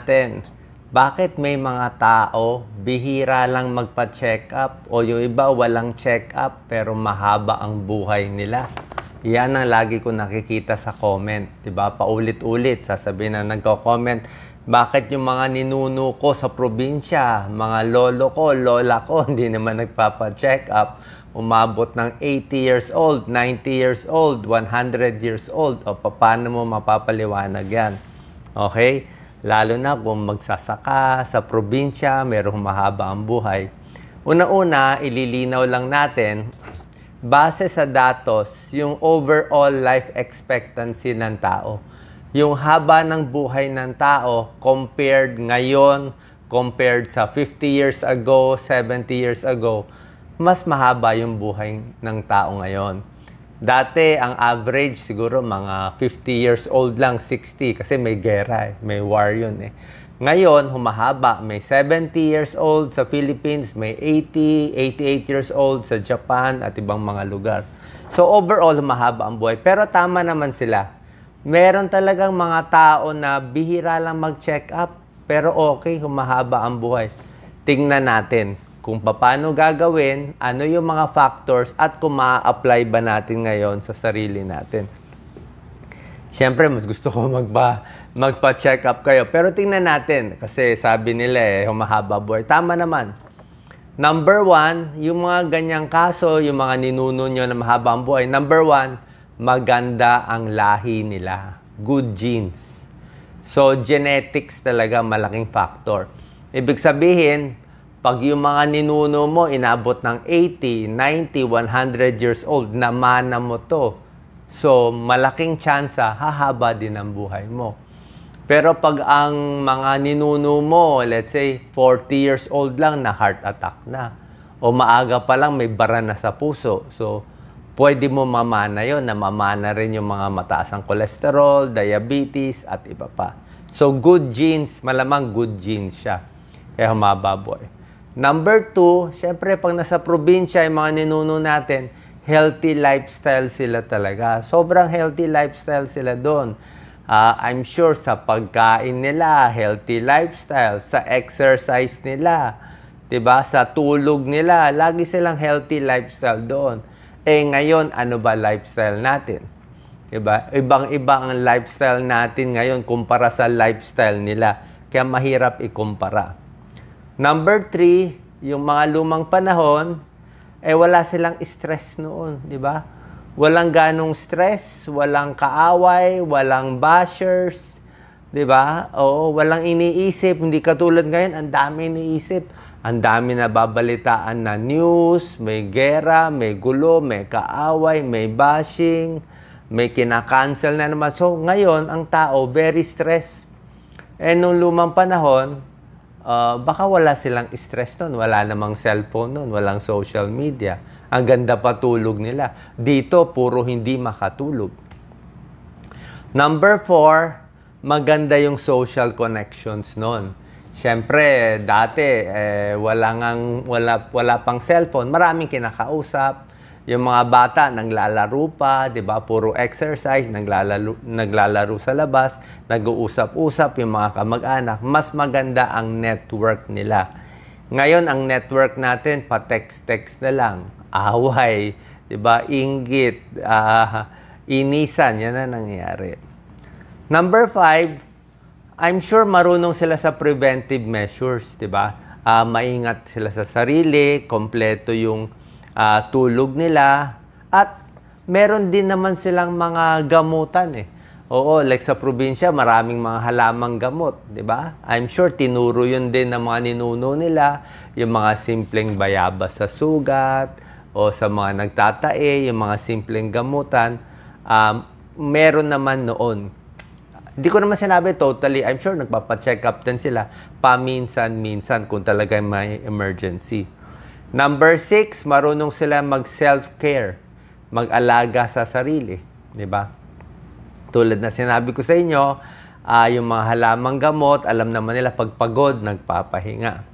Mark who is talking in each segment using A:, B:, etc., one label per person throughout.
A: natin, bakit may mga tao bihira lang magpa-check up o yung iba walang check up pero mahaba ang buhay nila? Yan ang lagi ko nakikita sa comment, 'di ba? Paulit-ulit sasabihin na nagko-comment, bakit yung mga ninuno ko sa probinsya, mga lolo ko, lola ko, hindi naman nagpapa-check up, umabot ng 80 years old, 90 years old, 100 years old, o paano mo mapapaliwanag yan? Okay? Lalo na kung magsasaka sa probinsya, merong mahaba ang buhay. Una-una, ililinaw lang natin, base sa datos, yung overall life expectancy ng tao. Yung haba ng buhay ng tao compared ngayon, compared sa 50 years ago, 70 years ago, mas mahaba yung buhay ng tao ngayon. Dati, ang average siguro mga 50 years old lang, 60, kasi may gera, may war yun eh. Ngayon, humahaba, may 70 years old sa Philippines, may 80, 88 years old sa Japan at ibang mga lugar. So overall, humahaba ang buhay. Pero tama naman sila. Meron talagang mga tao na bihira lang mag-check up, pero okay, humahaba ang buhay. Tingnan natin kung paano gagawin, ano yung mga factors, at kung ma-apply ba natin ngayon sa sarili natin. Siyempre, mas gusto ko magpa-check up kayo. Pero tingnan natin, kasi sabi nila humahaba buhay. Tama naman. Number 1, yung mga ganyang kaso, yung mga ninuno nyo na mahaba ang buhay. Number 1, maganda ang lahi nila. Good genes. So, genetics talaga malaking factor. Ibig sabihin, pag yung mga ninuno mo inabot ng 80, 90, 100 years old, namana mo to. So, malaking tsansa, hahaba din ang buhay mo. Pero pag ang mga ninuno mo, let's say, 40 years old lang na heart attack na. O maaga pa lang may bara na sa puso. So, pwede mo mamana yon, na mamana rin yung mga mataas ang cholesterol, diabetes, at iba pa. So, good genes, malamang good genes siya. Kaya humaba buhay. Number 2, syempre pag nasa probinsya yung mga ninuno natin, healthy lifestyle sila talaga. Sobrang healthy lifestyle sila doon. I'm sure sa pagkain nila, healthy lifestyle, sa exercise nila, 'di ba? Sa tulog nila, lagi silang healthy lifestyle doon. Ngayon, ano ba lifestyle natin? 'Di ba? Ibang-iba ang lifestyle natin ngayon kumpara sa lifestyle nila. Kaya mahirap ikumpara. Number 3, yung mga lumang panahon, wala silang stress noon, di ba? Walang ganong stress, walang kaaway, walang bashers, di ba? Oo, walang iniisip, hindi katulad ngayon, ang dami iniisip. Ang dami na babalitaan na news, may gera, may gulo, may kaaway, may bashing, may kinakancel na naman. So, ngayon, ang tao, very stressed. Nung lumang panahon, baka wala silang stress nun. Wala namang cellphone nun. Walang social media. Ang ganda pa tulog nila. Dito, puro hindi makatulog. Number 4, maganda yung social connections nun. Siyempre, dati, wala pang cellphone. Maraming kinakausap. Yung mga bata, naglalaro pa, di ba? Puro exercise, naglalaro sa labas, nag-uusap-usap yung mga kamag-anak. Mas maganda ang network nila. Ngayon, ang network natin, pa-text-text na lang. Away, di ba? Inggit, inisan, yan na nangyayari. Number 5, I'm sure marunong sila sa preventive measures, di ba? Maingat sila sa sarili, kompleto yung tulog nila, at meron din naman silang mga gamutan Oo, like sa probinsya, maraming mga halamang gamot, di ba? I'm sure tinuro yun din ng mga ninuno nila, yung mga simpleng bayabas sa sugat, o sa mga nagtatae, yung mga simpleng gamutan, meron naman noon. Hindi ko naman sinabi totally, I'm sure nagpapacheck up din sila paminsan-minsan kung talaga may emergency. Number 6, marunong sila mag-self-care, mag-alaga sa sarili, di ba? Tulad na sinabi ko sa inyo, yung mga halamang gamot, alam naman nila pag pagod, nagpapahinga.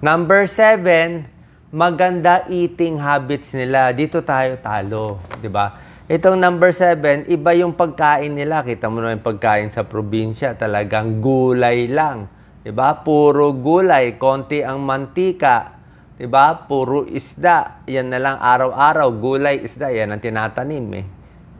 A: Number 7, maganda eating habits nila. Dito tayo talo, di ba? Itong number 7, iba yung pagkain nila. Kita mo na yung pagkain sa probinsya, talagang gulay lang. Diba? Puro gulay, konti ang mantika. Diba? Puro isda. Yan na lang araw-araw, gulay, isda. Yan ang tinatanim eh.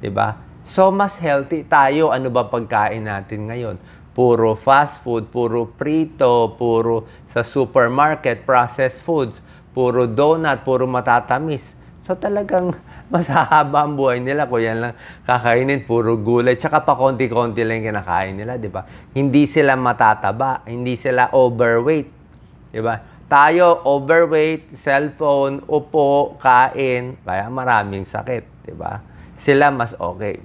A: Diba? So, mas healthy tayo. Ano ba pagkain natin ngayon? Puro fast food, puro prito, puro sa supermarket, processed foods, puro donut, puro matatamis. So, talagang mas hahaba ang buhay nila kung yan lang kakainin, puro gulay. Tsaka pa konti-konti lang yung kinakain nila, di ba? Hindi sila matataba, hindi sila overweight. Di ba? Tayo, overweight, cellphone, upo, kain, kaya maraming sakit, di ba? Sila mas okay.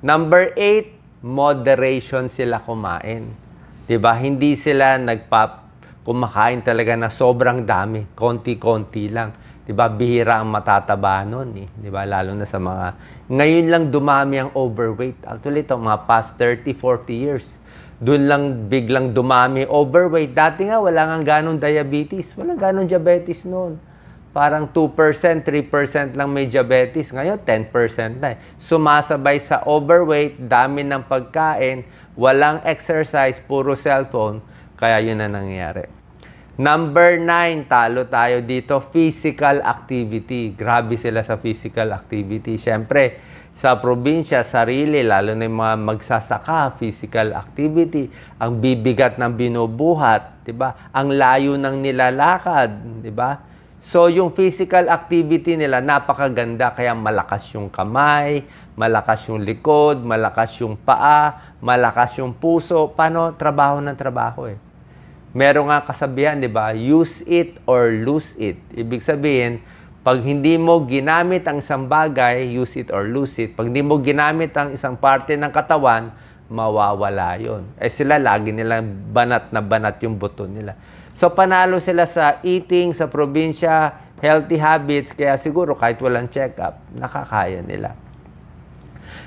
A: Number 8, moderation sila kumain. 'Di ba? Hindi sila kumakain talaga na sobrang dami, konti-konti lang. 'Di ba? Bihira ang matataba noon eh, 'di ba? Lalo na sa mga ngayon lang dumami ang overweight. Actually, ito mga past 30, 40 years. Doon lang biglang dumami overweight. Dati nga wala nga ganong diabetes, wala ganong diabetes noon. Parang 2%, 3% lang may diabetes. Ngayon, 10% na. Sumasabay sa overweight, dami ng pagkain, walang exercise, puro cellphone. Kaya yun na nangyayari. Number 9, talo tayo dito, physical activity. Grabe sila sa physical activity. Siyempre, sa probinsya, sarili, lalo na yung mga magsasaka, physical activity, ang bibigat ng binubuhat, 'di ba? Ang layo ng nilalakad, 'di ba? So, yung physical activity nila, napakaganda. Kaya malakas yung kamay, malakas yung likod, malakas yung paa, malakas yung puso. Paano? Trabaho ng trabaho eh. Meron nga kasabihan, di ba? Use it or lose it. Ibig sabihin, pag hindi mo ginamit ang isang bagay, use it or lose it. Pag hindi mo ginamit ang isang parte ng katawan, mawawala yon. Eh sila, lagi nilang banat na banat yung buto nila. So, panalo sila sa eating, sa probinsya, healthy habits, kaya siguro kahit walang check-up, nakakaya nila.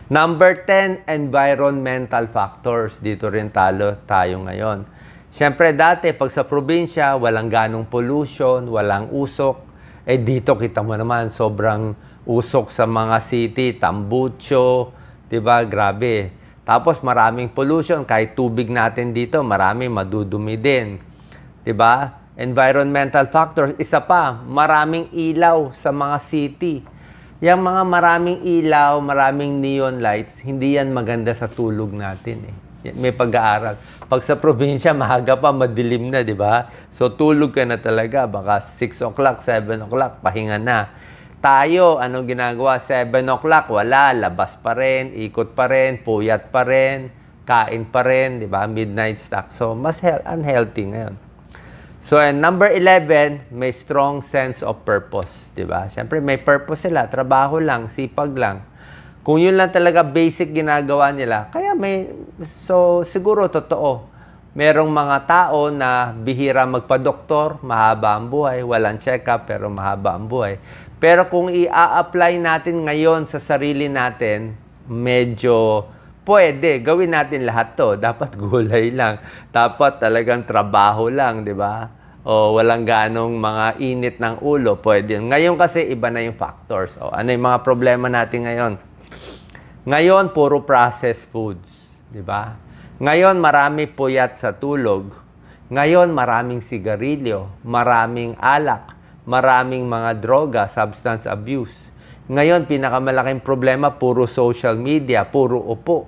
A: Number 10, environmental factors. Dito rin tayo ngayon. Siyempre, dati, pag sa probinsya, walang ganong pollution, walang usok. Eh, dito kita mo naman, sobrang usok sa mga city, tambucho, diba? Grabe. Tapos, maraming pollution. Kahit tubig natin dito, marami madudumi din. 'Di ba? Environmental factors, isa pa, maraming ilaw sa mga city. Yang mga maraming ilaw, maraming neon lights, hindi yan maganda sa tulog natin eh. May pag-aaral. Pag sa probinsya, maaga pa, madilim na, 'di ba? So tulog ka na talaga, baka 6 o'clock, 7 o'clock, pahinga na. Tayo, anong ginagawa? 7 o'clock, wala, labas pa rin, ikot pa rin, puyat pa rin, kain pa rin, 'di ba? Midnight snack. So mas unhealthy ngayon. So, and number 11, may strong sense of purpose, 'di ba? Siyempre, may purpose sila, trabaho lang, sipag lang. Kung yun lang talaga basic ginagawa nila, kaya so siguro totoo. Merong mga tao na bihira magpa-doktor, mahaba ang buhay, walang check-up, pero mahaba ang buhay. Pero kung i-apply natin ngayon sa sarili natin, medyo pwede, gawin natin lahat to. Dapat gulay lang. Dapat talagang trabaho lang, di ba? O walang ganong mga init ng ulo, pwede. Ngayon kasi iba na yung factors. O ano yung mga problema natin ngayon? Ngayon, puro processed foods, di ba? Ngayon, marami puyat sa tulog. Ngayon, maraming sigarilyo, maraming alak, maraming mga droga, substance abuse. Ngayon, pinakamalaking problema, puro social media, puro upo.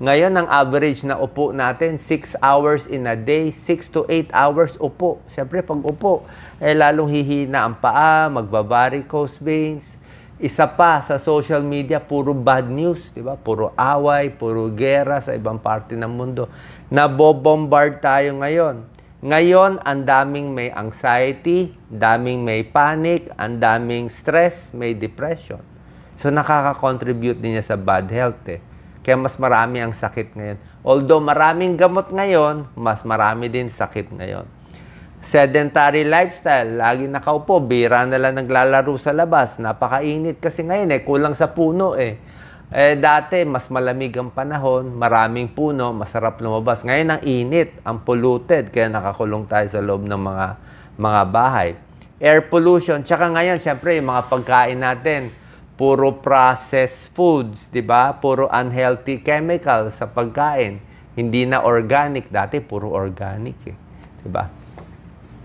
A: Ngayon, ang average na upo natin, 6 hours in a day, 6 to 8 hours upo. Siyempre, pag upo, lalong hihina ang paa, magbavaricose veins. Isa pa, sa social media, puro bad news, di ba? Puro away, puro gera sa ibang parte ng mundo. Nabobombard tayo ngayon. Ngayon, ang daming may anxiety, daming may panic, ang daming stress, may depression. So, nakaka-contribute din niya sa bad health eh. Kaya mas marami ang sakit ngayon. Although maraming gamot ngayon, mas marami din sakit ngayon. Sedentary lifestyle, lagi nakaupo, bira na lang naglalaro sa labas. Napakainit kasi ngayon eh, kulang sa puno eh. Dati, mas malamig ang panahon, maraming puno, masarap lumabas. Ngayon, ang init, ang polluted, kaya nakakulong tayo sa loob ng mga bahay. Air pollution, tsaka ngayon, syempre, yung mga pagkain natin, puro processed foods, di ba? Puro unhealthy chemicals sa pagkain. Hindi na organic. Dati, puro organic eh. Di ba?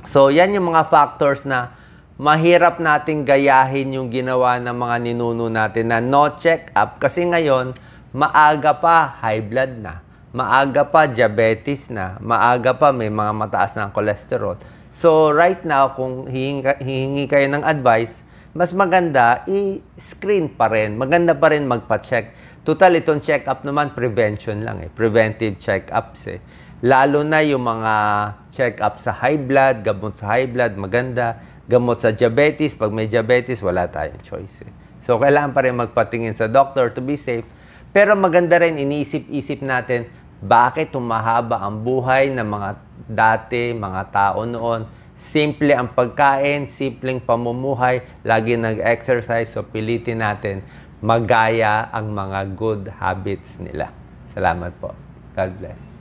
A: So, yan yung mga factors na mahirap nating gayahin yung ginawa ng mga ninuno natin na no check-up. Kasi ngayon, maaga pa, high blood na. Maaga pa, diabetes na. Maaga pa, may mga mataas na cholesterol. So, right now, kung hihingi kayo ng advice, mas maganda, i-screen pa rin. Maganda pa rin magpa-check. Total, itong check-up naman, prevention lang eh. Preventive check-ups eh. Lalo na yung mga check-up sa high blood, gamot sa high blood, maganda. Gamot sa diabetes, pag may diabetes, wala tayong choice eh. So, kailangan pa rin magpatingin sa doctor to be safe. Pero maganda rin, iniisip-isip natin, bakit humahaba ang buhay ng mga dati, mga tao noon. Simple ang pagkain, simpleng pamumuhay, lagi nag-exercise, so pilitin natin magaya ang mga good habits nila. Salamat po. God bless.